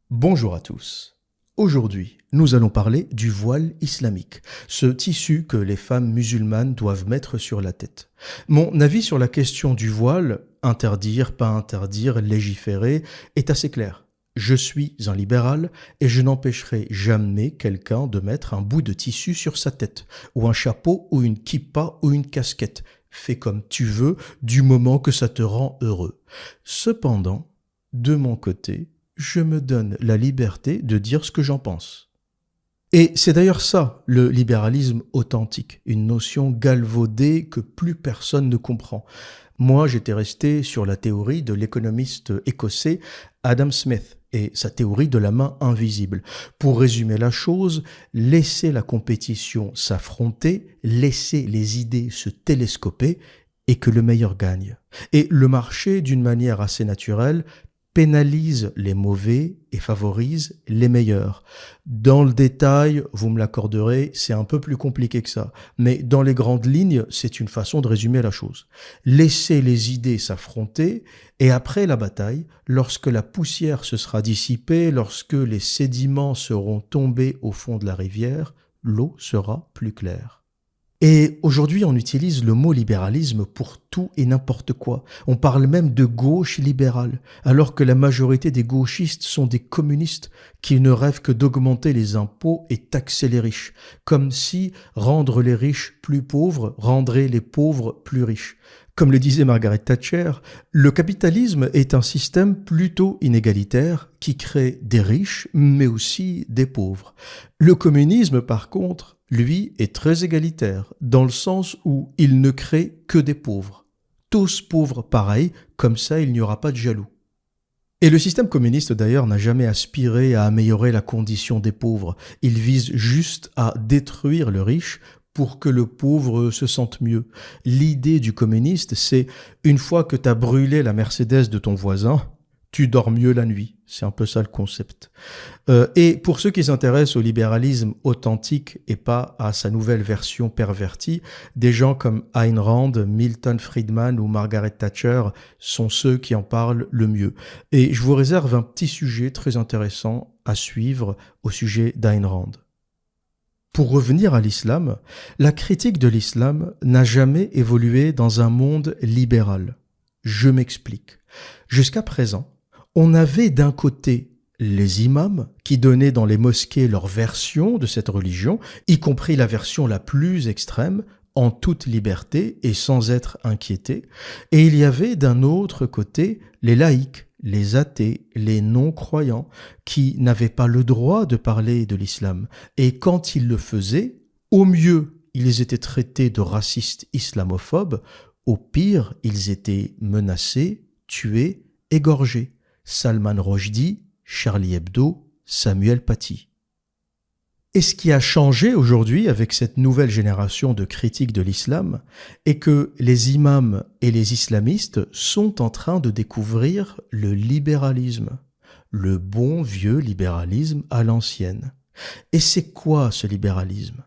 Bonjour à tous. Aujourd'hui, nous allons parler du voile islamique, ce tissu que les femmes musulmanes doivent mettre sur la tête. Mon avis sur la question du voile, interdire, pas interdire, légiférer, est assez clair. Je suis un libéral et je n'empêcherai jamais quelqu'un de mettre un bout de tissu sur sa tête, ou un chapeau, ou une kippa, ou une casquette. Fais comme tu veux, du moment que ça te rend heureux. Cependant, de mon côté, je me donne la liberté de dire ce que j'en pense. Et c'est d'ailleurs ça, le libéralisme authentique, une notion galvaudée que plus personne ne comprend. Moi, j'étais resté sur la théorie de l'économiste écossais Adam Smith et sa théorie de la main invisible. Pour résumer la chose, laisser la compétition s'affronter, laisser les idées se télescoper et que le meilleur gagne. Et le marché, d'une manière assez naturelle, pénalise les mauvais et favorise les meilleurs. Dans le détail, vous me l'accorderez, c'est un peu plus compliqué que ça. Mais dans les grandes lignes, c'est une façon de résumer la chose. Laissez les idées s'affronter et après la bataille, lorsque la poussière se sera dissipée, lorsque les sédiments seront tombés au fond de la rivière, l'eau sera plus claire. Et aujourd'hui, on utilise le mot libéralisme pour tout et n'importe quoi. On parle même de gauche libérale, alors que la majorité des gauchistes sont des communistes qui ne rêvent que d'augmenter les impôts et taxer les riches, comme si rendre les riches plus pauvres rendrait les pauvres plus riches. Comme le disait Margaret Thatcher, le capitalisme est un système plutôt inégalitaire qui crée des riches mais aussi des pauvres. Le communisme, par contre, lui, est très égalitaire, dans le sens où il ne crée que des pauvres. Tous pauvres pareils, comme ça il n'y aura pas de jaloux. Et le système communiste d'ailleurs n'a jamais aspiré à améliorer la condition des pauvres. Il vise juste à détruire le riche pour que le pauvre se sente mieux. L'idée du communiste, c'est une fois que tu as brûlé la Mercedes de ton voisin, tu dors mieux la nuit. C'est un peu ça le concept. Et pour ceux qui s'intéressent au libéralisme authentique et pas à sa nouvelle version pervertie, des gens comme Ayn Rand, Milton Friedman ou Margaret Thatcher sont ceux qui en parlent le mieux. Et je vous réserve un petit sujet très intéressant à suivre au sujet d'Ayn Rand. Pour revenir à l'islam, la critique de l'islam n'a jamais évolué dans un monde libéral. Je m'explique. Jusqu'à présent, on avait d'un côté les imams qui donnaient dans les mosquées leur version de cette religion, y compris la version la plus extrême, en toute liberté et sans être inquiétés. Et il y avait d'un autre côté les laïcs, les athées, les non-croyants, qui n'avaient pas le droit de parler de l'islam. Et quand ils le faisaient, au mieux, ils étaient traités de racistes islamophobes, au pire, ils étaient menacés, tués, égorgés. Salman Rushdie, Charlie Hebdo, Samuel Paty. Et ce qui a changé aujourd'hui avec cette nouvelle génération de critiques de l'islam est que les imams et les islamistes sont en train de découvrir le libéralisme, le bon vieux libéralisme à l'ancienne. Et c'est quoi ce libéralisme?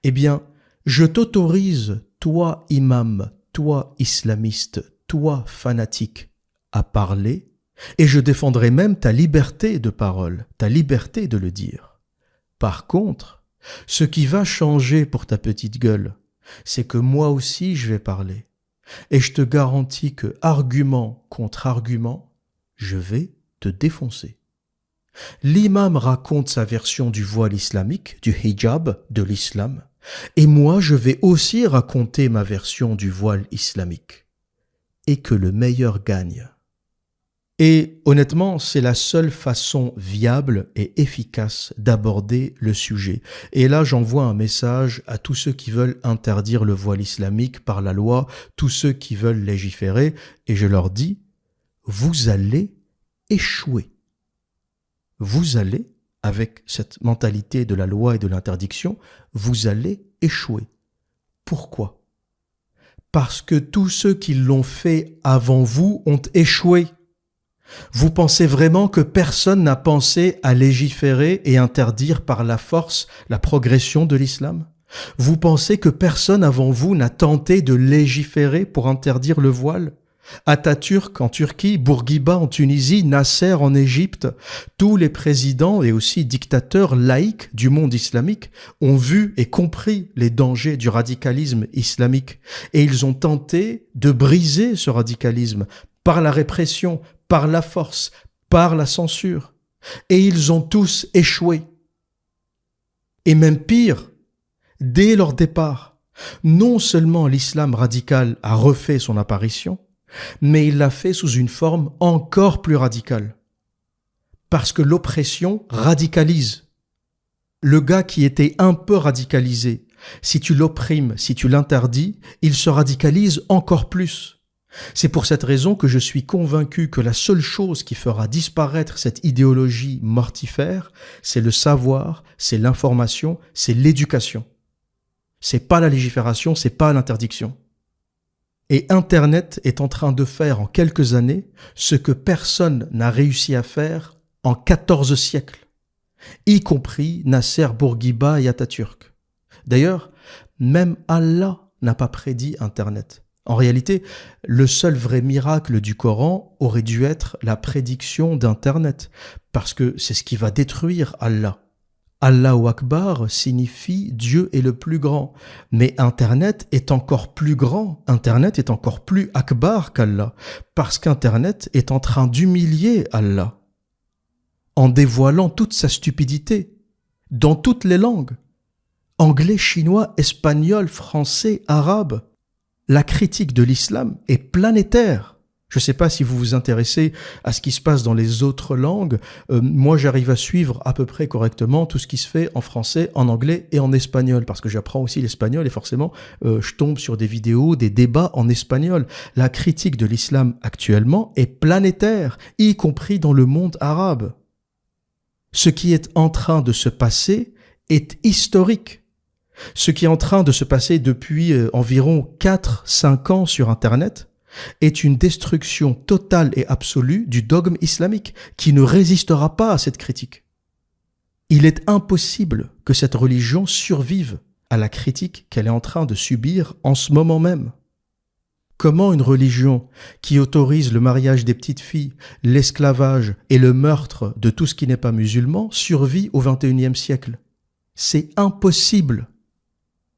Eh bien, je t'autorise, toi imam, toi islamiste, toi fanatique, à parler, et je défendrai même ta liberté de parole, ta liberté de le dire. Par contre, ce qui va changer pour ta petite gueule, c'est que moi aussi je vais parler. Et je te garantis que, argument contre argument, je vais te défoncer. L'imam raconte sa version du voile islamique, du hijab, de l'islam, et moi je vais aussi raconter ma version du voile islamique. Et que le meilleur gagne. Et honnêtement, c'est la seule façon viable et efficace d'aborder le sujet. Et là, j'envoie un message à tous ceux qui veulent interdire le voile islamique par la loi, tous ceux qui veulent légiférer, et je leur dis, vous allez échouer. Vous allez, avec cette mentalité de la loi et de l'interdiction, vous allez échouer. Pourquoi? Parce que tous ceux qui l'ont fait avant vous ont échoué. Vous pensez vraiment que personne n'a pensé à légiférer et interdire par la force la progression de l'islam? Vous pensez que personne avant vous n'a tenté de légiférer pour interdire le voile? Atatürk en Turquie, Bourguiba en Tunisie, Nasser en Égypte, tous les présidents et aussi dictateurs laïcs du monde islamique ont vu et compris les dangers du radicalisme islamique et ils ont tenté de briser ce radicalisme par la répression, par la force, par la censure. Et ils ont tous échoué. Et même pire, dès leur départ, non seulement l'islam radical a refait son apparition, mais il l'a fait sous une forme encore plus radicale. Parce que l'oppression radicalise. Le gars qui était un peu radicalisé, si tu l'opprimes, si tu l'interdis, il se radicalise encore plus. C'est pour cette raison que je suis convaincu que la seule chose qui fera disparaître cette idéologie mortifère, c'est le savoir, c'est l'information, c'est l'éducation. C'est pas la légifération, c'est pas l'interdiction. Et Internet est en train de faire en quelques années ce que personne n'a réussi à faire en 14 siècles, y compris Nasser, Bourguiba et Atatürk. D'ailleurs, même Allah n'a pas prédit Internet. En réalité, le seul vrai miracle du Coran aurait dû être la prédiction d'Internet, parce que c'est ce qui va détruire Allah. Allahu Akbar signifie Dieu est le plus grand, mais Internet est encore plus grand, Internet est encore plus Akbar qu'Allah, parce qu'Internet est en train d'humilier Allah, en dévoilant toute sa stupidité, dans toutes les langues, anglais, chinois, espagnol, français, arabe. La critique de l'islam est planétaire. Je ne sais pas si vous vous intéressez à ce qui se passe dans les autres langues. Moi, j'arrive à suivre à peu près correctement tout ce qui se fait en français, en anglais et en espagnol, parce que j'apprends aussi l'espagnol et forcément, je tombe sur des vidéos, des débats en espagnol. La critique de l'islam actuellement est planétaire, y compris dans le monde arabe. Ce qui est en train de se passer est historique. Ce qui est en train de se passer depuis environ 4-5 ans sur Internet est une destruction totale et absolue du dogme islamique qui ne résistera pas à cette critique. Il est impossible que cette religion survive à la critique qu'elle est en train de subir en ce moment même. Comment une religion qui autorise le mariage des petites filles, l'esclavage et le meurtre de tout ce qui n'est pas musulman survit au XXIe siècle? C'est impossible.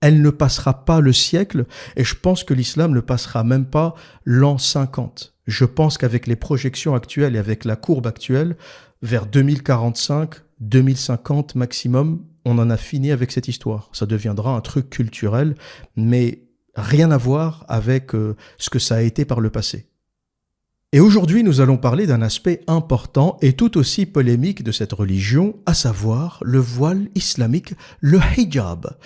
Elle ne passera pas le siècle et je pense que l'islam ne passera même pas l'an 50. Je pense qu'avec les projections actuelles et avec la courbe actuelle, vers 2045, 2050 maximum, on en a fini avec cette histoire. Ça deviendra un truc culturel, mais rien à voir avec ce que ça a été par le passé. Et aujourd'hui, nous allons parler d'un aspect important et tout aussi polémique de cette religion, à savoir le voile islamique, le hijab.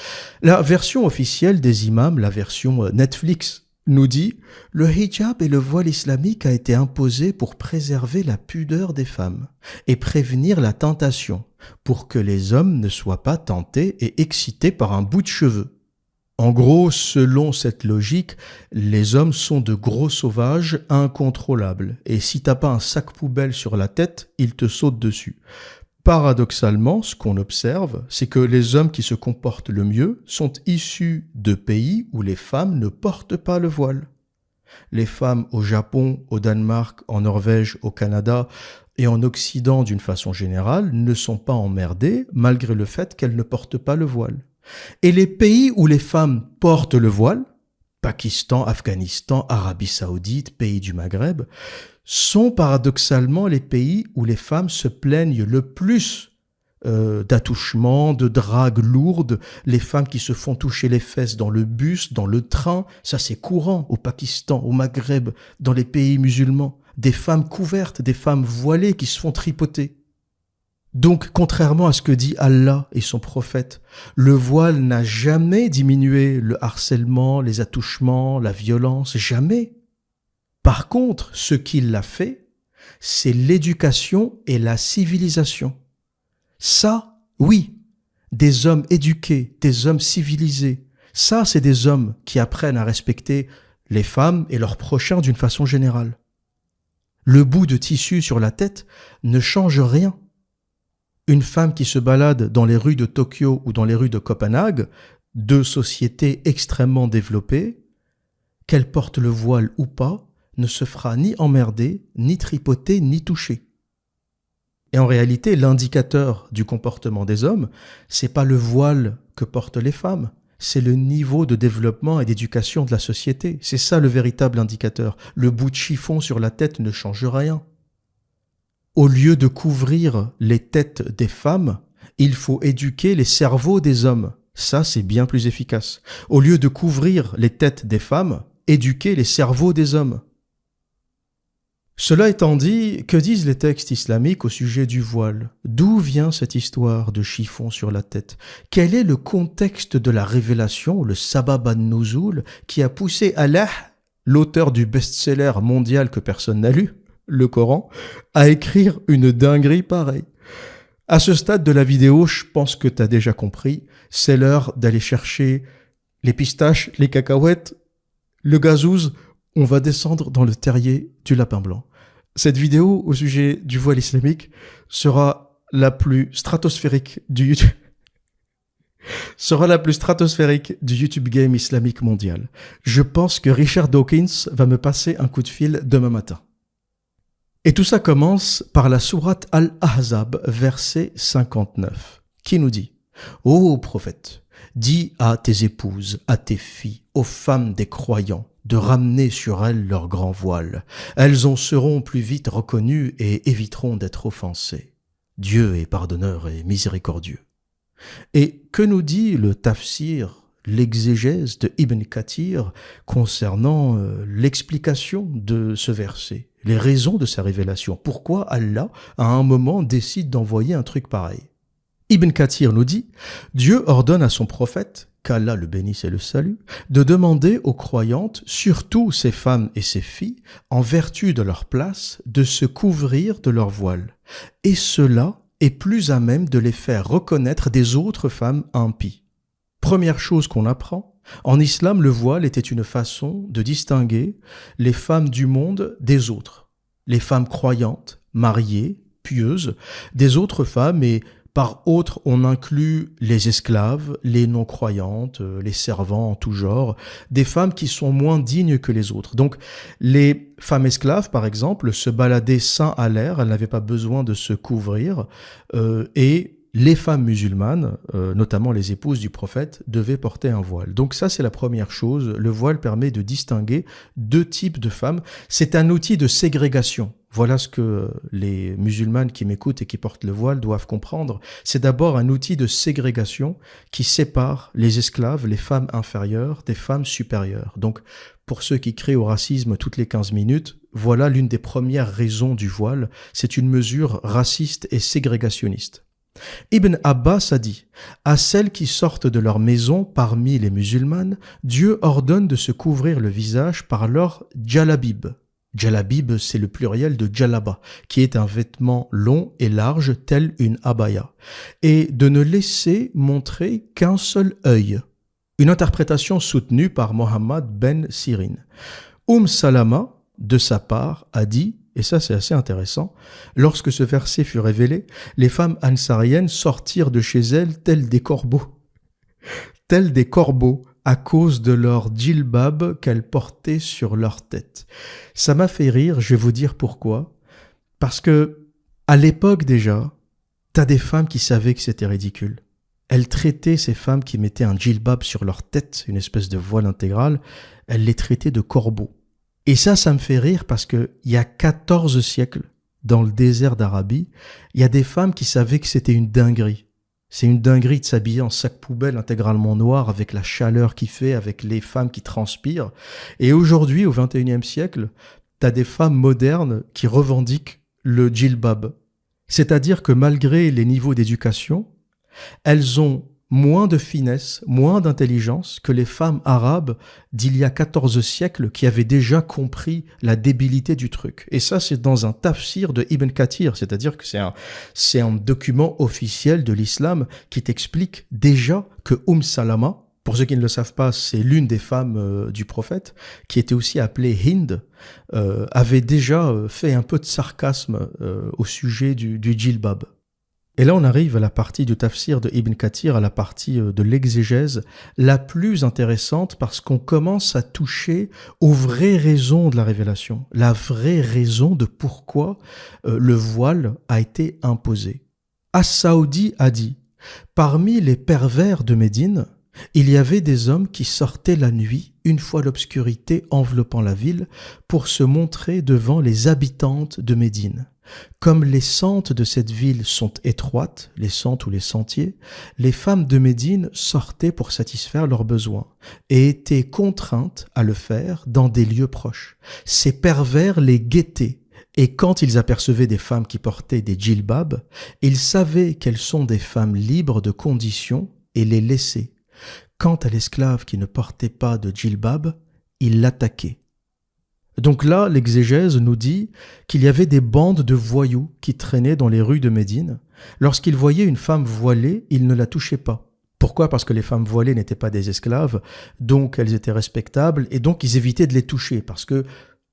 La version officielle des imams, la version Netflix, nous dit « Le hijab et le voile islamique a été imposé pour préserver la pudeur des femmes et prévenir la tentation, pour que les hommes ne soient pas tentés et excités par un bout de cheveux. » En gros, selon cette logique, les hommes sont de gros sauvages incontrôlables. Et si t'as pas un sac poubelle sur la tête, ils te sautent dessus. Paradoxalement, ce qu'on observe, c'est que les hommes qui se comportent le mieux sont issus de pays où les femmes ne portent pas le voile. Les femmes au Japon, au Danemark, en Norvège, au Canada et en Occident d'une façon générale ne sont pas emmerdées malgré le fait qu'elles ne portent pas le voile. Et les pays où les femmes portent le voile, Pakistan, Afghanistan, Arabie Saoudite, pays du Maghreb, sont paradoxalement les pays où les femmes se plaignent le plus d'attouchements, de dragues lourdes, les femmes qui se font toucher les fesses dans le bus, dans le train, ça c'est courant au Pakistan, au Maghreb, dans les pays musulmans, des femmes couvertes, des femmes voilées qui se font tripoter. Donc, contrairement à ce que dit Allah et son prophète, le voile n'a jamais diminué le harcèlement, les attouchements, la violence, jamais. Par contre, ce qu'il a fait, c'est l'éducation et la civilisation. Ça, oui, des hommes éduqués, des hommes civilisés, ça, c'est des hommes qui apprennent à respecter les femmes et leurs prochains d'une façon générale. Le bout de tissu sur la tête ne change rien. Une femme qui se balade dans les rues de Tokyo ou dans les rues de Copenhague, deux sociétés extrêmement développées, qu'elle porte le voile ou pas, ne se fera ni emmerder, ni tripoter, ni toucher. Et en réalité, l'indicateur du comportement des hommes, c'est pas le voile que portent les femmes, c'est le niveau de développement et d'éducation de la société. C'est ça le véritable indicateur. Le bout de chiffon sur la tête ne change rien. Au lieu de couvrir les têtes des femmes, il faut éduquer les cerveaux des hommes. Ça, c'est bien plus efficace. Au lieu de couvrir les têtes des femmes, éduquer les cerveaux des hommes. Cela étant dit, que disent les textes islamiques au sujet du voile? D'où vient cette histoire de chiffon sur la tête? Quel est le contexte de la révélation, le sabab an-nuzul, qui a poussé Allah, l'auteur du best-seller mondial que personne n'a lu, le Coran, à écrire une dinguerie pareille? À ce stade de la vidéo, je pense que tu as déjà compris, c'est l'heure d'aller chercher les pistaches, les cacahuètes, le gazouze. On va descendre dans le terrier du lapin blanc. Cette vidéo au sujet du voile islamique sera la plus stratosphérique du YouTube game islamique mondial. Je pense que Richard Dawkins va me passer un coup de fil demain matin. Et tout ça commence par la sourate Al-Ahzab, verset 59, qui nous dit « Ô prophète, dis à tes épouses, à tes filles, aux femmes des croyants, de ramener sur elles leur grand voile. Elles en seront plus vite reconnues et éviteront d'être offensées. Dieu est pardonneur et miséricordieux. » Et que nous dit le tafsir, l'exégèse de Ibn Kathir concernant l'explication de ce verset, les raisons de sa révélation? Pourquoi Allah, à un moment, décide d'envoyer un truc pareil? Ibn Kathir nous dit « Dieu ordonne à son prophète, qu'Allah le bénisse et le salue, de demander aux croyantes, surtout ces femmes et ces filles, en vertu de leur place, de se couvrir de leur voile. Et cela est plus à même de les faire reconnaître des autres femmes impies. » Première chose qu'on apprend, en islam, le voile était une façon de distinguer les femmes du monde des autres. Les femmes croyantes, mariées, pieuses, des autres femmes, et par autres, on inclut les esclaves, les non-croyantes, les servants en tout genre, des femmes qui sont moins dignes que les autres. Donc, les femmes esclaves, par exemple, se baladaient seins à l'air, elles n'avaient pas besoin de se couvrir, et les femmes musulmanes, notamment les épouses du prophète, devaient porter un voile. Donc ça, c'est la première chose. Le voile permet de distinguer deux types de femmes. C'est un outil de ségrégation. Voilà ce que les musulmanes qui m'écoutent et qui portent le voile doivent comprendre. C'est d'abord un outil de ségrégation qui sépare les esclaves, les femmes inférieures, des femmes supérieures. Donc, pour ceux qui crient au racisme toutes les 15 minutes, voilà l'une des premières raisons du voile. C'est une mesure raciste et ségrégationniste. Ibn Abbas a dit « À celles qui sortent de leur maison parmi les musulmanes, Dieu ordonne de se couvrir le visage par leur jalabib. » Jalabib, c'est le pluriel de jalaba, qui est un vêtement long et large tel une abaya, et de ne laisser montrer qu'un seul œil. Une interprétation soutenue par Mohammed ben Sirin. Salama, de sa part, a dit, et ça c'est assez intéressant, lorsque ce verset fut révélé, les femmes ansariennes sortirent de chez elles telles des corbeaux. Telles des corbeaux, à cause de leur djilbab qu'elles portaient sur leur tête. Ça m'a fait rire, je vais vous dire pourquoi. Parce que, à l'époque déjà, t'as des femmes qui savaient que c'était ridicule. Elles traitaient ces femmes qui mettaient un djilbab sur leur tête, une espèce de voile intégral, elles les traitaient de corbeaux. Et ça me fait rire parce que il y a 14 siècles, dans le désert d'Arabie, il y a des femmes qui savaient que c'était une dinguerie. C'est une dinguerie de s'habiller en sac poubelle intégralement noir avec la chaleur qu'il fait, avec les femmes qui transpirent. Et aujourd'hui, au XXIe siècle, t'as des femmes modernes qui revendiquent le djilbab. C'est-à-dire que malgré les niveaux d'éducation, elles ont moins de finesse, moins d'intelligence que les femmes arabes d'il y a 14 siècles qui avaient déjà compris la débilité du truc. Et ça, c'est dans un tafsir de Ibn Kathir, c'est-à-dire que c'est un document officiel de l'islam qui t'explique déjà que Salama, pour ceux qui ne le savent pas, c'est l'une des femmes du prophète, qui était aussi appelée Hind, avait déjà fait un peu de sarcasme au sujet du djilbab. Et là, on arrive à la partie du tafsir de Ibn Kathir, à la partie de l'exégèse la plus intéressante parce qu'on commence à toucher aux vraies raisons de la révélation, la vraie raison de pourquoi le voile a été imposé. As-Saoudi a dit, parmi les pervers de Médine, il y avait des hommes qui sortaient la nuit, une fois l'obscurité enveloppant la ville, pour se montrer devant les habitantes de Médine. Comme les sentes de cette ville sont étroites, les sentes ou les sentiers, les femmes de Médine sortaient pour satisfaire leurs besoins et étaient contraintes à le faire dans des lieux proches. Ces pervers les guettaient et quand ils apercevaient des femmes qui portaient des djilbabs, ils savaient qu'elles sont des femmes libres de conditions et les laissaient. Quant à l'esclave qui ne portait pas de djilbab, ils l'attaquaient. Donc là, l'exégèse nous dit qu'il y avait des bandes de voyous qui traînaient dans les rues de Médine. Lorsqu'ils voyaient une femme voilée, ils ne la touchaient pas. Pourquoi ? Parce que les femmes voilées n'étaient pas des esclaves, donc elles étaient respectables, et donc ils évitaient de les toucher, parce que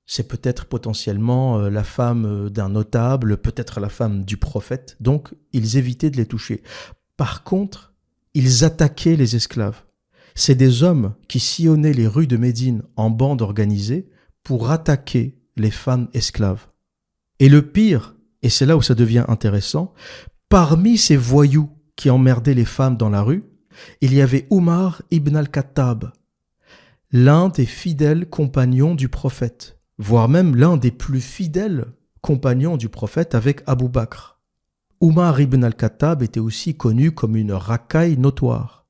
c'est peut-être potentiellement la femme d'un notable, peut-être la femme du prophète, donc ils évitaient de les toucher. Par contre, ils attaquaient les esclaves. C'est des hommes qui sillonnaient les rues de Médine en bande organisée pour attaquer les femmes esclaves. Et le pire, et c'est là où ça devient intéressant, parmi ces voyous qui emmerdaient les femmes dans la rue, il y avait Omar ibn al-Khattab, l'un des fidèles compagnons du prophète, voire même l'un des plus fidèles compagnons du prophète avec Abu Bakr. Omar ibn al-Khattab était aussi connu comme une racaille notoire.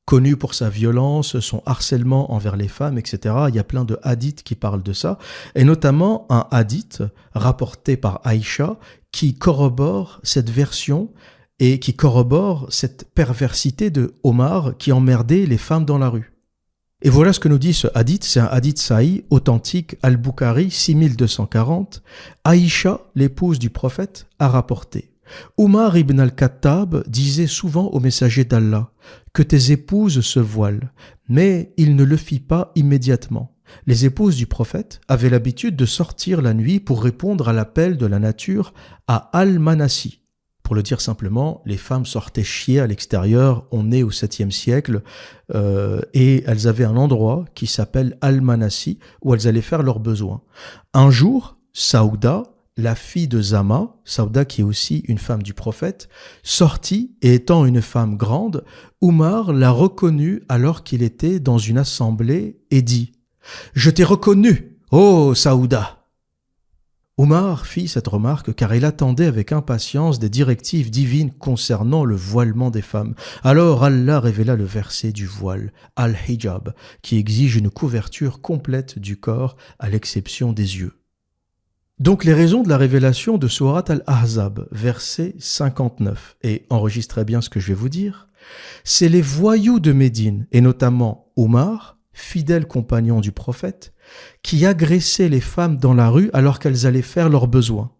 Connu pour sa violence, son harcèlement envers les femmes, etc. Il y a plein de hadiths qui parlent de ça, et notamment un hadith rapporté par Aïcha qui corrobore cette version et qui corrobore cette perversité de Omar qui emmerdait les femmes dans la rue. Et voilà ce que nous dit ce hadith, c'est un hadith sahih, authentique, Al-Bukhari, 6240. Aïcha, l'épouse du prophète, a rapporté. Omar ibn al-Khattab disait souvent au messager d'Allah que tes épouses se voilent, mais il ne le fit pas immédiatement. Les épouses du prophète avaient l'habitude de sortir la nuit pour répondre à l'appel de la nature à Al-Manassi. Pour le dire simplement, les femmes sortaient chier à l'extérieur, on est au 7e siècle, et elles avaient un endroit qui s'appelle Al-Manassi où elles allaient faire leurs besoins. Un jour, Saouda, la fille de Zama, Saouda qui est aussi une femme du prophète, sortit et étant une femme grande, Omar l'a reconnue alors qu'il était dans une assemblée et dit « Je t'ai reconnue, ô Saouda !» Omar fit cette remarque car il attendait avec impatience des directives divines concernant le voilement des femmes. Alors Allah révéla le verset du voile, Al-Hijab, qui exige une couverture complète du corps à l'exception des yeux. Donc les raisons de la révélation de Surat Al-Ahzab, verset 59, et enregistrez bien ce que je vais vous dire, c'est les voyous de Médine, et notamment Omar, fidèle compagnon du prophète, qui agressaient les femmes dans la rue alors qu'elles allaient faire leurs besoins.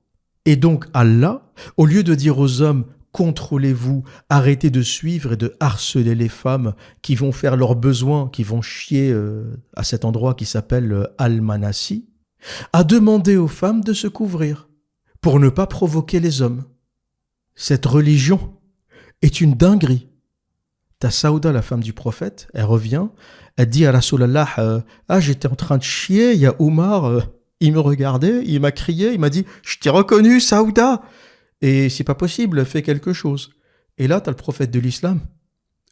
Et donc Allah, au lieu de dire aux hommes « contrôlez-vous, arrêtez de suivre et de harceler les femmes qui vont faire leurs besoins, qui vont chier à cet endroit qui s'appelle Al-Manassi », a demandé aux femmes de se couvrir pour ne pas provoquer les hommes. Cette religion est une dinguerie. Ta Saouda, la femme du prophète, elle revient, elle dit à Rasulallah, j'étais en train de chier, il y a Omar, il me regardait, il m'a crié, il m'a dit, je t'ai reconnu, Saouda, et c'est pas possible, fais quelque chose. Et là, t'as le prophète de l'islam,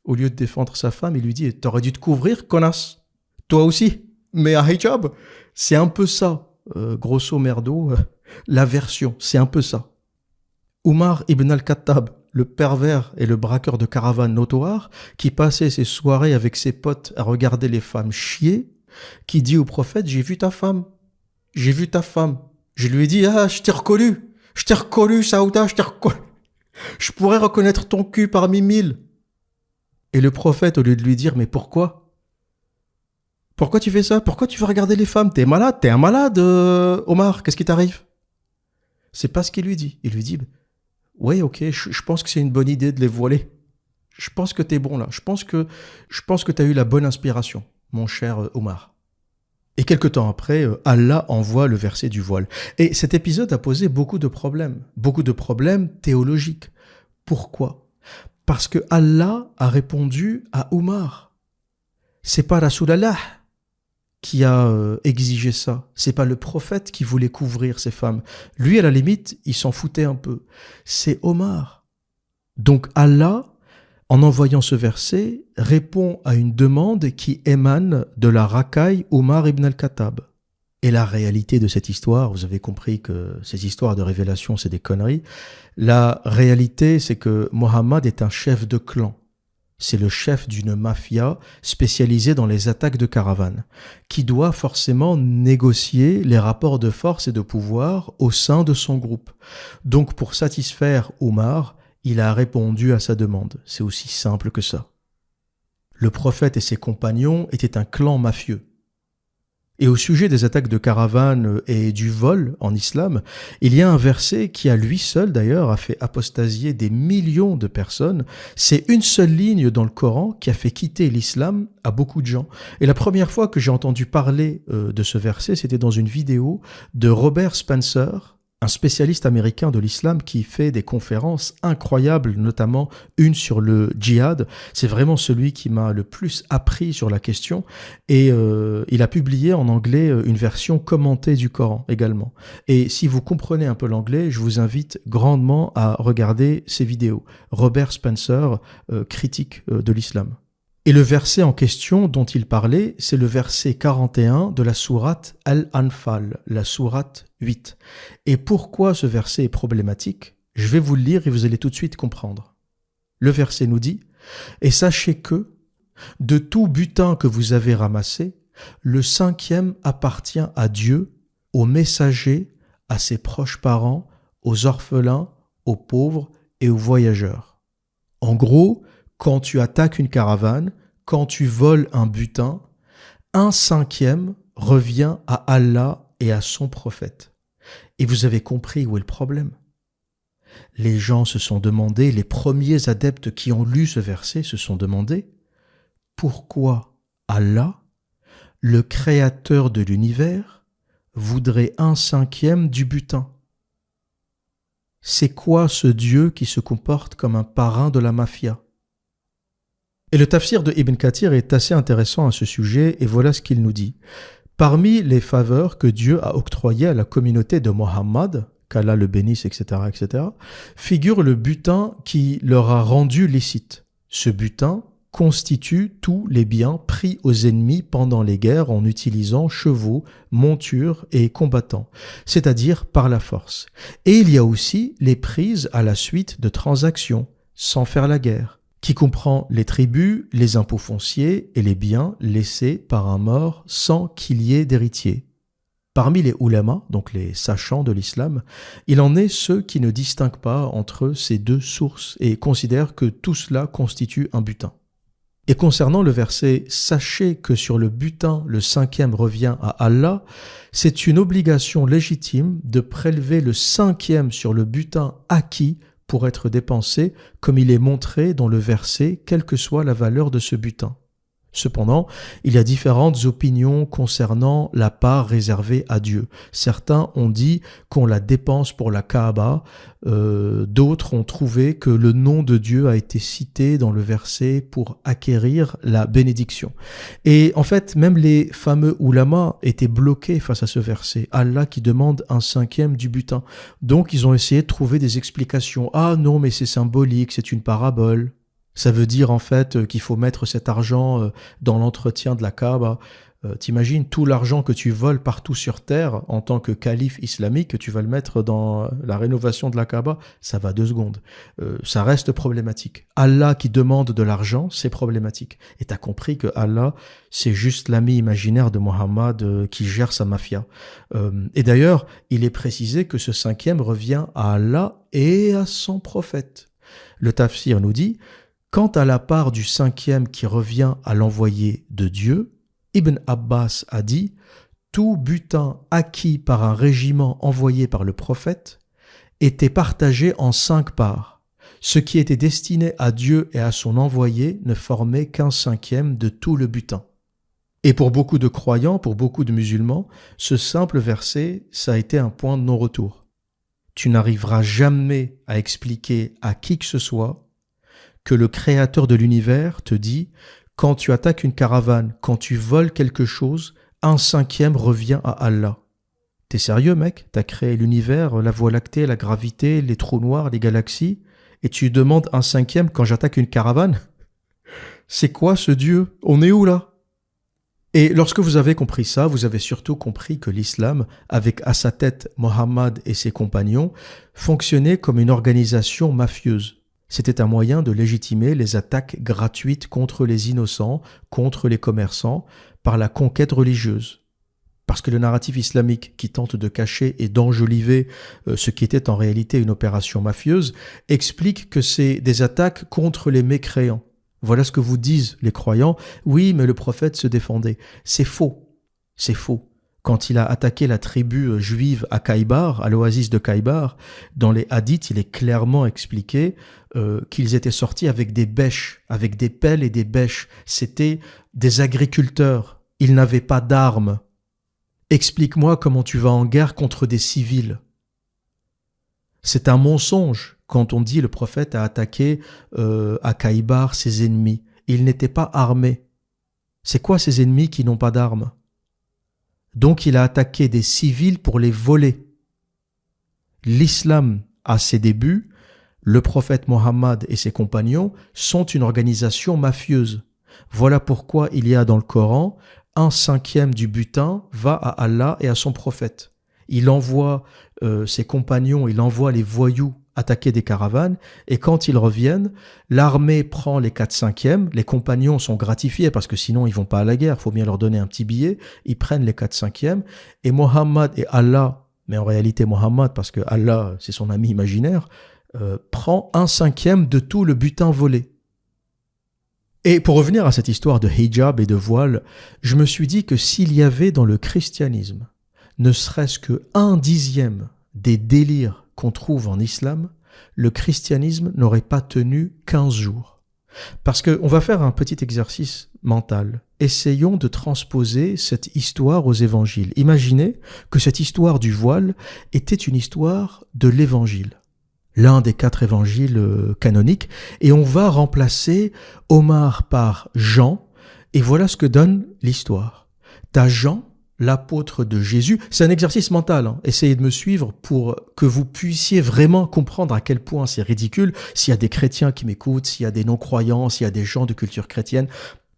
au lieu de défendre sa femme, il lui dit, t'aurais dû te couvrir, connasse, toi aussi, mais un hijab, c'est un peu ça, grosso merdo, la version, c'est un peu ça. Omar ibn al-Khattab, le pervers et le braqueur de caravanes notoire, qui passait ses soirées avec ses potes à regarder les femmes chier, qui dit au prophète, j'ai vu ta femme. Je lui ai dit, je t'ai reconnu, Saouda, je t'ai reconnu. Je pourrais reconnaître ton cul parmi 1000. Et le prophète, au lieu de lui dire, mais pourquoi tu fais ça? Pourquoi tu veux regarder les femmes? T'es un malade, Omar, qu'est-ce qui t'arrive? C'est pas ce qu'il lui dit. Il lui dit, ouais, ok, je pense que c'est une bonne idée de les voiler. Je pense que t'es bon là. Je pense que t'as eu la bonne inspiration, mon cher Omar. Et quelque temps après, Allah envoie le verset du voile. Et cet épisode a posé beaucoup de problèmes théologiques. Pourquoi? Parce que Allah a répondu à Omar. C'est pas Rasulallah qui a exigé ça. C'est pas le prophète qui voulait couvrir ces femmes. Lui, à la limite, il s'en foutait un peu. C'est Omar. Donc Allah, en envoyant ce verset, répond à une demande qui émane de la racaille Omar ibn al-Khattab. Et la réalité de cette histoire, vous avez compris que ces histoires de révélation, c'est des conneries. La réalité, c'est que Mohammed est un chef de clan. C'est le chef d'une mafia spécialisée dans les attaques de caravanes, qui doit forcément négocier les rapports de force et de pouvoir au sein de son groupe. Donc pour satisfaire Omar, il a répondu à sa demande. C'est aussi simple que ça. Le prophète et ses compagnons étaient un clan mafieux. Et au sujet des attaques de caravanes et du vol en islam, il y a un verset qui à lui seul d'ailleurs a fait apostasier des millions de personnes. C'est une seule ligne dans le Coran qui a fait quitter l'islam à beaucoup de gens. Et la première fois que j'ai entendu parler de ce verset, c'était dans une vidéo de Robert Spencer, un spécialiste américain de l'islam qui fait des conférences incroyables, notamment une sur le djihad. C'est vraiment celui qui m'a le plus appris sur la question. Et il a publié en anglais une version commentée du Coran également. Et si vous comprenez un peu l'anglais, je vous invite grandement à regarder ces vidéos. Robert Spencer, critique de l'islam. Et le verset en question dont il parlait, c'est le verset 41 de la sourate Al-Anfal, la sourate 8. Et pourquoi ce verset est problématique? Je vais vous le lire et vous allez tout de suite comprendre. Le verset nous dit « Et sachez que, de tout butin que vous avez ramassé, le 5e appartient à Dieu, aux messagers, à ses proches parents, aux orphelins, aux pauvres et aux voyageurs. » En gros, quand tu attaques une caravane, quand tu voles un butin, 1/5 revient à Allah et à son prophète. Et vous avez compris où est le problème. Les gens se sont demandé, les premiers adeptes qui ont lu ce verset se sont demandé, pourquoi Allah, le créateur de l'univers, voudrait 1/5 du butin? C'est quoi ce Dieu qui se comporte comme un parrain de la mafia? Et le tafsir de Ibn Kathir est assez intéressant à ce sujet, et voilà ce qu'il nous dit. Parmi les faveurs que Dieu a octroyées à la communauté de Mohammed, qu'Allah le bénisse, etc., etc., figure le butin qui leur a rendu licite. Ce butin constitue tous les biens pris aux ennemis pendant les guerres en utilisant chevaux, montures et combattants, c'est-à-dire par la force. Et il y a aussi les prises à la suite de transactions, sans faire la guerre, qui comprend les tributs, les impôts fonciers et les biens laissés par un mort sans qu'il y ait d'héritier. Parmi les ulama, donc les sachants de l'islam, il en est ceux qui ne distinguent pas entre ces deux sources et considèrent que tout cela constitue un butin. Et concernant le verset « Sachez que sur le butin le 5e revient à Allah », c'est une obligation légitime de prélever le 5e sur le butin acquis pour être dépensé, comme il est montré dans le verset, quelle que soit la valeur de ce butin. Cependant, il y a différentes opinions concernant la part réservée à Dieu. Certains ont dit qu'on la dépense pour la Kaaba, d'autres ont trouvé que le nom de Dieu a été cité dans le verset pour acquérir la bénédiction. Et en fait, même les fameux ulama étaient bloqués face à ce verset. Allah qui demande 1/5 du butin. Donc ils ont essayé de trouver des explications. Ah non, mais c'est symbolique, c'est une parabole. Ça veut dire en fait qu'il faut mettre cet argent dans l'entretien de la Kaaba. T'imagines tout l'argent que tu voles partout sur terre en tant que calife islamique, que tu vas le mettre dans la rénovation de la Kaaba, ça va 2 secondes. Ça reste problématique. Allah qui demande de l'argent, c'est problématique. Et t'as compris que Allah, c'est juste l'ami imaginaire de Mohammed qui gère sa mafia. Et d'ailleurs, il est précisé que ce 5e revient à Allah et à son prophète. Le tafsir nous dit: quant à la part du 5e qui revient à l'envoyé de Dieu, Ibn Abbas a dit « Tout butin acquis par un régiment envoyé par le prophète était partagé en 5 parts. Ce qui était destiné à Dieu et à son envoyé ne formait qu'1/5 de tout le butin. » Et pour beaucoup de croyants, pour beaucoup de musulmans, ce simple verset, ça a été un point de non-retour. Tu n'arriveras jamais à expliquer à qui que ce soit que le créateur de l'univers te dit « Quand tu attaques une caravane, quand tu voles quelque chose, 1/5 revient à Allah. » T'es sérieux, mec? T'as créé l'univers, la Voie lactée, la gravité, les trous noirs, les galaxies, et tu demandes 1/5 quand j'attaque une caravane? C'est quoi ce Dieu? On est où là? Et lorsque vous avez compris ça, vous avez surtout compris que l'islam, avec à sa tête Mohammed et ses compagnons, fonctionnait comme une organisation mafieuse. C'était un moyen de légitimer les attaques gratuites contre les innocents, contre les commerçants, par la conquête religieuse. Parce que le narratif islamique qui tente de cacher et d'enjoliver ce qui était en réalité une opération mafieuse, explique que c'est des attaques contre les mécréants. Voilà ce que vous disent les croyants. Oui, mais le prophète se défendait. C'est faux. C'est faux. Quand il a attaqué la tribu juive à Khaïbar, à l'oasis de Khaïbar, dans les hadiths, il est clairement expliqué qu'ils étaient sortis avec des bêches, avec des pelles et des bêches. C'étaient des agriculteurs. Ils n'avaient pas d'armes. Explique-moi comment tu vas en guerre contre des civils. C'est un mensonge quand on dit le prophète a attaqué à Khaïbar ses ennemis. Ils n'étaient pas armés. C'est quoi ces ennemis qui n'ont pas d'armes? Donc il a attaqué des civils pour les voler. L'islam, à ses débuts, le prophète Mohammed et ses compagnons sont une organisation mafieuse. Voilà pourquoi il y a dans le Coran 1/5 du butin va à Allah et à son prophète. Il envoie ses compagnons, il envoie les voyous attaquer des caravanes, et quand ils reviennent, l'armée prend les 4/5, les compagnons sont gratifiés parce que sinon ils vont pas à la guerre, il faut bien leur donner un petit billet, ils prennent les 4/5, et Mohammed et Allah, mais en réalité Mohammed parce que Allah c'est son ami imaginaire, prend 1/5 de tout le butin volé. Et pour revenir à cette histoire de hijab et de voile, je me suis dit que s'il y avait dans le christianisme ne serait-ce que 1/10 des délires qu'on trouve en islam, le christianisme n'aurait pas tenu 15 jours. Parce qu'on va faire un petit exercice mental. Essayons de transposer cette histoire aux évangiles. Imaginez que cette histoire du voile était une histoire de l'évangile, l'un des 4 évangiles canoniques, et on va remplacer Omar par Jean, et voilà ce que donne l'histoire. T'as Jean, l'apôtre de Jésus. C'est un exercice mental, hein. Essayez de me suivre pour que vous puissiez vraiment comprendre à quel point c'est ridicule, s'il y a des chrétiens qui m'écoutent, s'il y a des non-croyants, s'il y a des gens de culture chrétienne,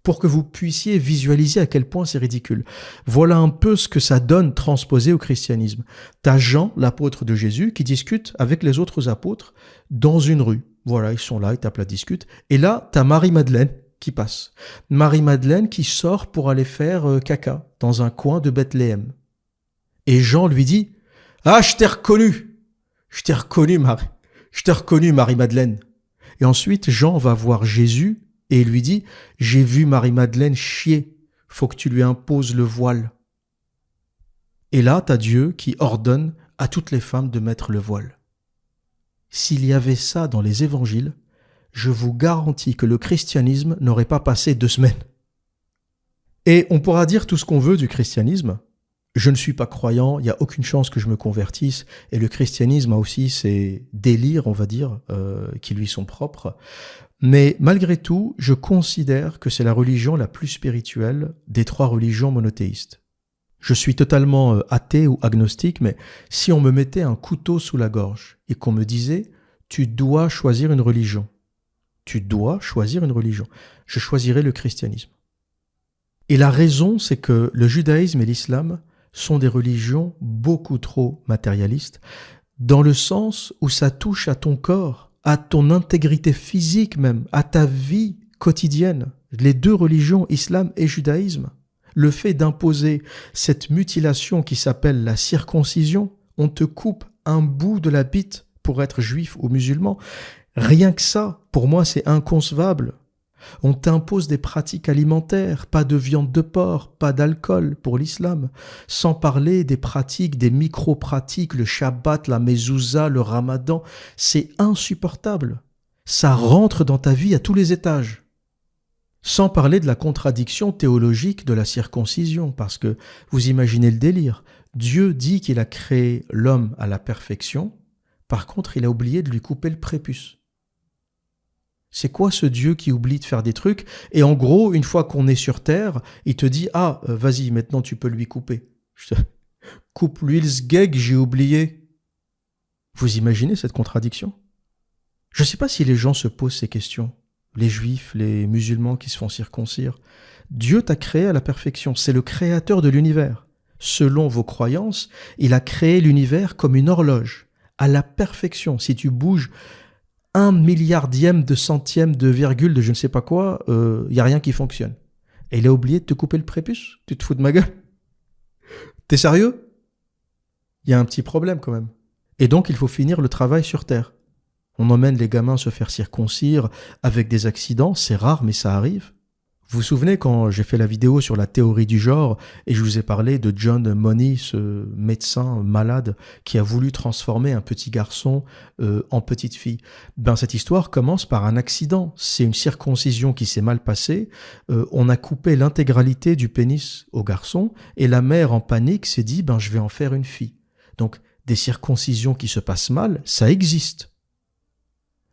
pour que vous puissiez visualiser à quel point c'est ridicule. Voilà un peu ce que ça donne transposé au christianisme. T'as Jean, l'apôtre de Jésus, qui discute avec les autres apôtres dans une rue. Voilà, ils sont là, ils tapent la discute. Et là, t'as Marie-Madeleine qui passe. Marie-Madeleine qui sort pour aller faire caca dans un coin de Bethléem. Et Jean lui dit « Ah, je t'ai reconnu, Marie. Je t'ai reconnu, Marie-Madeleine. » Et ensuite, Jean va voir Jésus et lui dit « J'ai vu Marie-Madeleine chier, faut que tu lui imposes le voile. » Et là, t'as Dieu qui ordonne à toutes les femmes de mettre le voile. S'il y avait ça dans les évangiles, je vous garantis que le christianisme n'aurait pas passé 2 semaines. Et on pourra dire tout ce qu'on veut du christianisme. Je ne suis pas croyant, il n'y a aucune chance que je me convertisse, et le christianisme a aussi ses délires, on va dire, qui lui sont propres. Mais malgré tout, je considère que c'est la religion la plus spirituelle des 3 religions monothéistes. Je suis totalement athée ou agnostique, mais si on me mettait un couteau sous la gorge et qu'on me disait « tu dois choisir une religion », je choisirais le christianisme. Et la raison, c'est que le judaïsme et l'islam sont des religions beaucoup trop matérialistes, dans le sens où ça touche à ton corps, à ton intégrité physique même, à ta vie quotidienne. Les 2 religions, islam et judaïsme. Le fait d'imposer cette mutilation qui s'appelle la circoncision, on te coupe un bout de la bite pour être juif ou musulman. Rien que ça, pour moi, c'est inconcevable. On t'impose des pratiques alimentaires, pas de viande de porc, pas d'alcool pour l'islam, sans parler des pratiques, des micro-pratiques, le Shabbat, la mezouza, le ramadan. C'est insupportable. Ça rentre dans ta vie à tous les étages. Sans parler de la contradiction théologique de la circoncision, parce que vous imaginez le délire. Dieu dit qu'il a créé l'homme à la perfection, par contre il a oublié de lui couper le prépuce. C'est quoi ce Dieu qui oublie de faire des trucs? Et en gros, une fois qu'on est sur terre, il te dit « Ah, vas-y, maintenant tu peux lui couper. » Coupe-lui le sgeg, j'ai oublié. Vous imaginez cette contradiction? Je ne sais pas si les gens se posent ces questions. Les juifs, les musulmans qui se font circoncire. Dieu t'a créé à la perfection. C'est le créateur de l'univers. Selon vos croyances, il a créé l'univers comme une horloge, à la perfection. Si tu bouges 1/1000 de centième de virgule de je ne sais pas quoi, y a rien qui fonctionne. Et il a oublié de te couper le prépuce? Tu te fous de ma gueule? T'es sérieux? Il y a un petit problème quand même. Et donc il faut finir le travail sur Terre. On emmène les gamins se faire circoncire avec des accidents, c'est rare mais ça arrive. Vous vous souvenez quand j'ai fait la vidéo sur la théorie du genre et je vous ai parlé de John Money, ce médecin malade qui a voulu transformer un petit garçon en petite fille. Ben cette histoire commence par un accident. C'est une circoncision qui s'est mal passée. On a coupé l'intégralité du pénis au garçon et la mère en panique s'est dit ben je vais en faire une fille. Donc des circoncisions qui se passent mal, ça existe.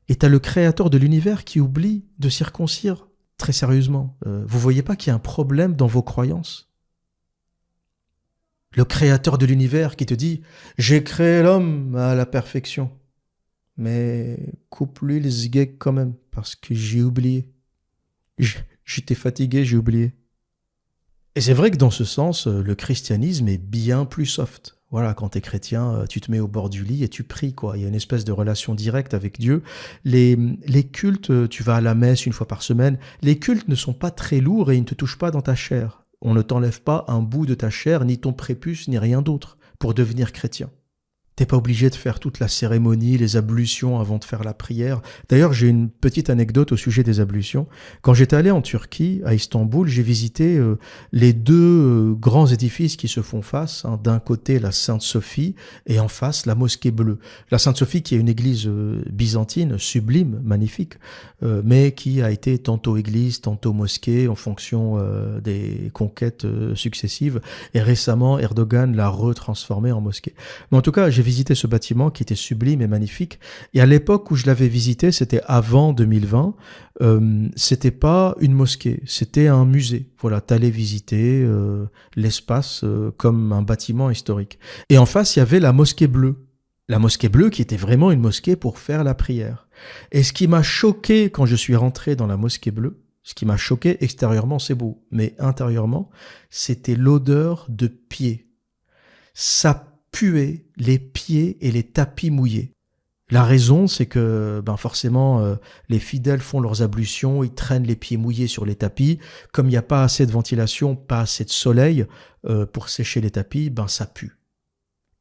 Et t'as le créateur de l'univers qui oublie de circoncire. Très sérieusement, vous voyez pas qu'il y a un problème dans vos croyances? Le créateur de l'univers qui te dit « J'ai créé l'homme à la perfection, mais coupe-lui le zgeg quand même, parce que j'ai oublié. J'étais fatigué, j'ai oublié. » Et c'est vrai que dans ce sens, le christianisme est bien plus soft. Voilà, quand t'es chrétien, tu te mets au bord du lit et tu pries, quoi. Il y a une espèce de relation directe avec Dieu. Les cultes, tu vas à la messe une fois par semaine. Les cultes ne sont pas très lourds et ils ne te touchent pas dans ta chair. On ne t'enlève pas un bout de ta chair, ni ton prépuce, ni rien d'autre pour devenir chrétien. T'es pas obligé de faire toute la cérémonie, les ablutions avant de faire la prière. D'ailleurs, j'ai une petite anecdote au sujet des ablutions. Quand j'étais allé en Turquie, à Istanbul, j'ai visité les deux grands édifices qui se font face. Hein. D'un côté, la Sainte-Sophie et en face, la Mosquée Bleue. La Sainte-Sophie qui est une église byzantine, sublime, magnifique, mais qui a été tantôt église, tantôt mosquée en fonction des conquêtes successives. Et récemment, Erdogan l'a retransformée en mosquée. Mais en tout cas, j'ai visité ce bâtiment qui était sublime et magnifique. Et à l'époque où je l'avais visité, c'était avant 2020, c'était pas une mosquée, c'était un musée. Voilà, t'allais visiter l'espace comme un bâtiment historique. Et en face, il y avait la Mosquée Bleue. La Mosquée Bleue qui était vraiment une mosquée pour faire la prière. Et ce qui m'a choqué quand je suis rentré dans la Mosquée Bleue, ce qui m'a choqué, extérieurement c'est beau, mais intérieurement, c'était l'odeur de pieds. Ça puer les pieds et les tapis mouillés. La raison, c'est que forcément, les fidèles font leurs ablutions, ils traînent les pieds mouillés sur les tapis. Comme il n'y a pas assez de ventilation, pas assez de soleil pour sécher les tapis, ça pue.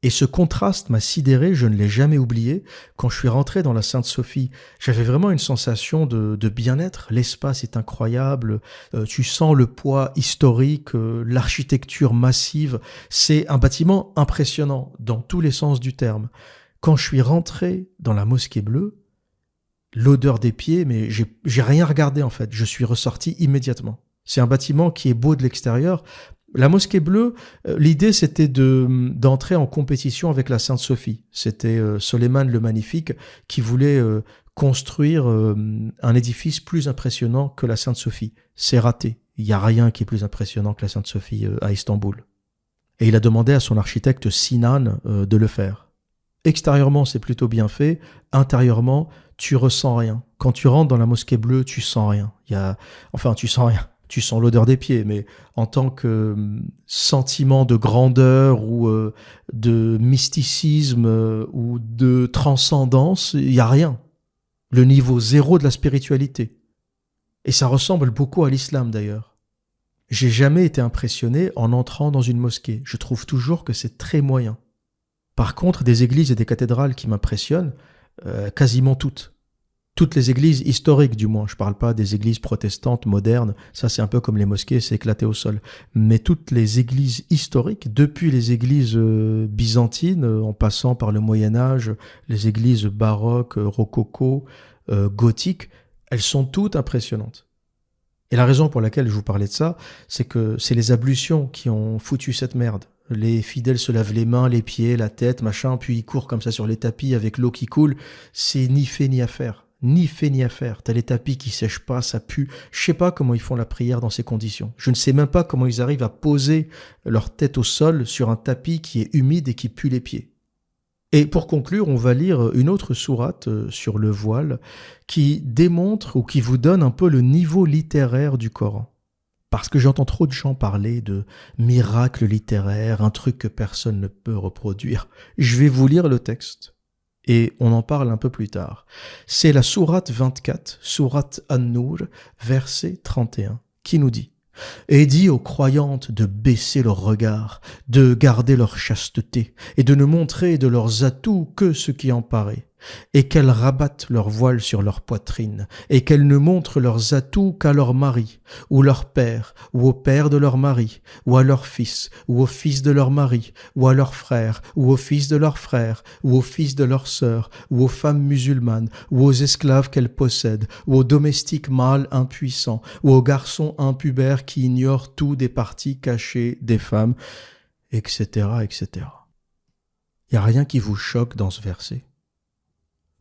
Et ce contraste m'a sidéré, je ne l'ai jamais oublié. Quand je suis rentré dans la Sainte-Sophie, j'avais vraiment une sensation de bien-être. L'espace est incroyable, tu sens le poids historique, l'architecture massive. C'est un bâtiment impressionnant dans tous les sens du terme. Quand je suis rentré dans la Mosquée Bleue, l'odeur des pieds, mais j'ai rien regardé en fait. Je suis ressorti immédiatement. C'est un bâtiment qui est beau de l'extérieur. La Mosquée Bleue, l'idée c'était d'entrer en compétition avec la Sainte-Sophie. C'était Soleiman le Magnifique qui voulait construire un édifice plus impressionnant que la Sainte-Sophie. C'est raté. Il n'y a rien qui est plus impressionnant que la Sainte-Sophie à Istanbul. Et il a demandé à son architecte Sinan de le faire. Extérieurement, c'est plutôt bien fait. Intérieurement, tu ressens rien. Quand tu rentres dans la Mosquée Bleue, tu sens rien. Tu sens rien. Tu sens l'odeur des pieds, mais en tant que sentiment de grandeur ou de mysticisme ou de transcendance, il n'y a rien. Le niveau zéro de la spiritualité. Et ça ressemble beaucoup à l'islam d'ailleurs. J'ai jamais été impressionné en entrant dans une mosquée. Je trouve toujours que c'est très moyen. Par contre, des églises et des cathédrales qui m'impressionnent, quasiment toutes. Toutes les églises historiques du moins, je parle pas des églises protestantes modernes, ça c'est un peu comme les mosquées, c'est éclaté au sol. Mais toutes les églises historiques, depuis les églises byzantines, en passant par le Moyen-Âge, les églises baroques, rococo, gothiques, elles sont toutes impressionnantes. Et la raison pour laquelle je vous parlais de ça, c'est que c'est les ablutions qui ont foutu cette merde. Les fidèles se lavent les mains, les pieds, la tête, machin, puis ils courent comme ça sur les tapis avec l'eau qui coule. C'est ni fait ni à faire. Ni fait ni à faire. T'as les tapis qui sèchent pas, ça pue. Je sais pas comment ils font la prière dans ces conditions. Je ne sais même pas comment ils arrivent à poser leur tête au sol sur un tapis qui est humide et qui pue les pieds. Et pour conclure, on va lire une autre sourate sur le voile qui démontre ou qui vous donne un peu le niveau littéraire du Coran. Parce que j'entends trop de gens parler de miracles littéraires, un truc que personne ne peut reproduire. Je vais vous lire le texte et on en parle un peu plus tard. C'est la sourate 24, sourate An-Nur, verset 31, qui nous dit: et dis aux croyantes de baisser leur regard, de garder leur chasteté, et de ne montrer de leurs atouts que ce qui en paraît, et qu'elles rabattent leur voile sur leur poitrine, et qu'elles ne montrent leurs atouts qu'à leur mari, ou leur père, ou au père de leur mari, ou à leur fils, ou au fils de leur mari, ou à leur frère, ou au fils de leur frère, ou au fils de leur sœur, ou aux femmes musulmanes, ou aux esclaves qu'elles possèdent, ou aux domestiques mâles impuissants, ou aux garçons impubères qui ignorent tout des parties cachées des femmes, etc., etc. Il n'y a rien qui vous choque dans ce verset.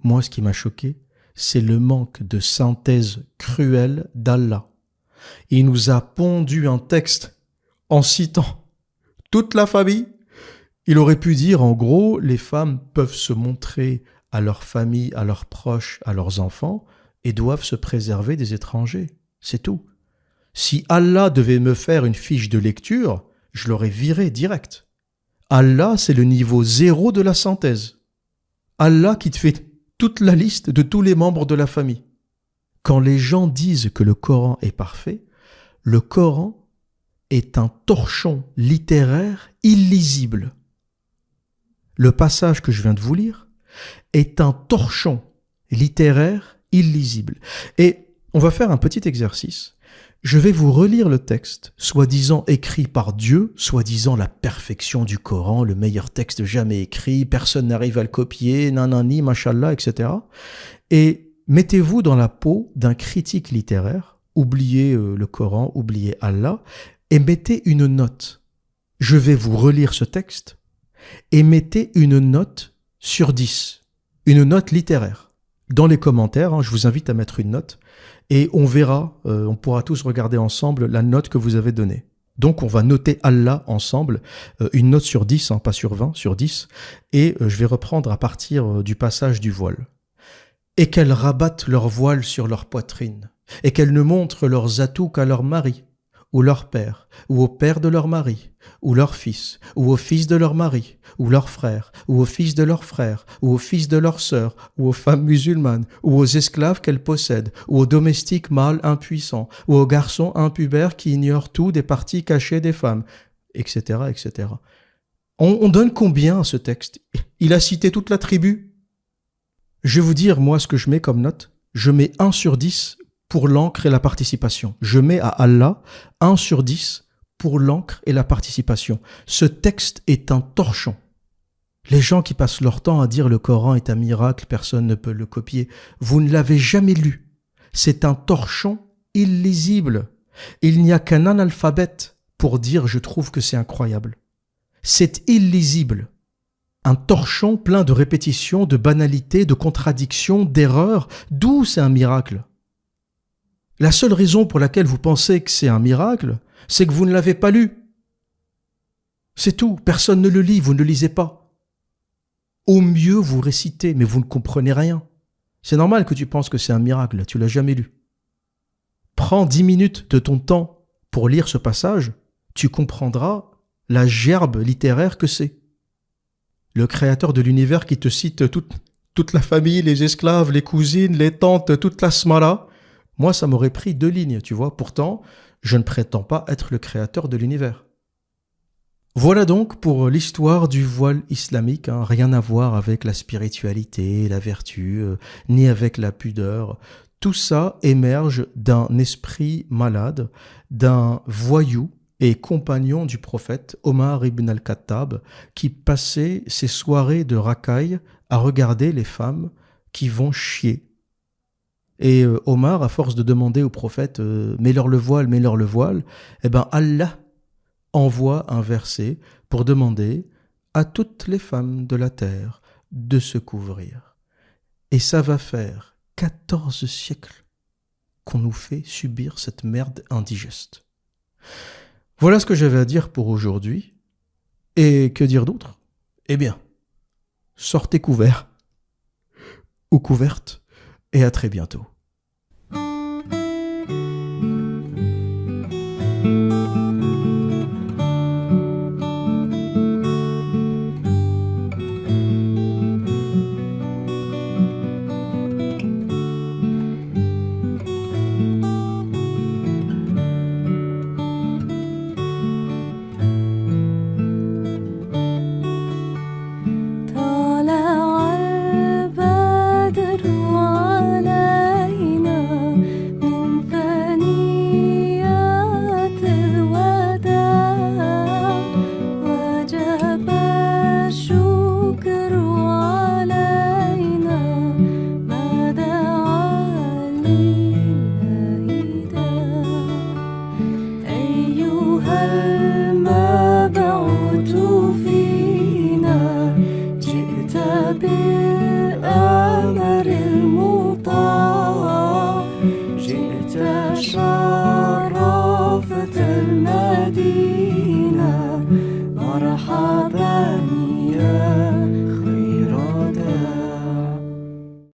Moi, ce qui m'a choqué, c'est le manque de synthèse cruelle d'Allah. Il nous a pondu un texte en citant toute la famille. Il aurait pu dire, en gros, les femmes peuvent se montrer à leur famille, à leurs proches, à leurs enfants, et doivent se préserver des étrangers. C'est tout. Si Allah devait me faire une fiche de lecture, je l'aurais viré direct. Allah, c'est le niveau 0 de la synthèse. Allah qui te fait toute la liste de tous les membres de la famille. Quand les gens disent que le Coran est parfait, le Coran est un torchon littéraire illisible. Le passage que je viens de vous lire est un torchon littéraire illisible. Et on va faire un petit exercice. Je vais vous relire le texte, soi-disant écrit par Dieu, soi-disant la perfection du Coran, le meilleur texte jamais écrit, personne n'arrive à le copier, nanani, machallah, etc. Et mettez-vous dans la peau d'un critique littéraire, oubliez le Coran, oubliez Allah, et mettez une note. Je vais vous relire ce texte, et mettez une note sur 10, une note littéraire. Dans les commentaires, je vous invite à mettre une note, et on verra, on pourra tous regarder ensemble la note que vous avez donnée. Donc on va noter Allah ensemble, une note sur 10, pas sur 20, sur 10, et je vais reprendre à partir du passage du voile. Et qu'elles rabattent leur voile sur leur poitrine, et qu'elles ne montrent leurs atouts qu'à leur mari, ou leur père, ou au père de leur mari, ou leur fils, ou au fils de leur mari, ou leur frère, ou au fils de leur frère, ou au fils de leur sœur, ou aux femmes musulmanes, ou aux esclaves qu'elles possèdent, ou aux domestiques mâles impuissants, ou aux garçons impubères qui ignorent tout des parties cachées des femmes, etc., etc. On donne combien à ce texte? Il a cité toute la tribu. Je vais vous dire, moi, ce que je mets comme note. Je mets 1 sur 10 pour l'encre et la participation. Je mets à Allah 1 sur 10 pour l'encre et la participation. Ce texte est un torchon. Les gens qui passent leur temps à dire le Coran est un miracle, personne ne peut le copier, vous ne l'avez jamais lu. C'est un torchon illisible. Il n'y a qu'un analphabète pour dire je trouve que c'est incroyable. C'est illisible. Un torchon plein de répétitions, de banalités, de contradictions, d'erreurs. D'où c'est un miracle? La seule raison pour laquelle vous pensez que c'est un miracle, c'est que vous ne l'avez pas lu. C'est tout. Personne ne le lit, vous ne le lisez pas. Au mieux, vous récitez, mais vous ne comprenez rien. C'est normal que tu penses que c'est un miracle, tu l'as jamais lu. Prends 10 minutes de ton temps pour lire ce passage, tu comprendras la gerbe littéraire que c'est. Le créateur de l'univers qui te cite toute la famille, les esclaves, les cousines, les tantes, toute la smara. Moi, ça m'aurait pris 2 lignes, tu vois. Pourtant, je ne prétends pas être le créateur de l'univers. Voilà donc pour l'histoire du voile islamique, rien à voir avec la spiritualité, la vertu, ni avec la pudeur. Tout ça émerge d'un esprit malade, d'un voyou et compagnon du prophète Omar ibn al-Khattab, qui passait ses soirées de racaille à regarder les femmes qui vont chier. Et Omar, à force de demander au prophète mets-leur mets-leur le voile, eh ben Allah envoie un verset pour demander à toutes les femmes de la terre de se couvrir. Et ça va faire 14 siècles qu'on nous fait subir cette merde indigeste. Voilà ce que j'avais à dire pour aujourd'hui. Et que dire d'autre? Eh bien, sortez couverts ou couvertes et à très bientôt.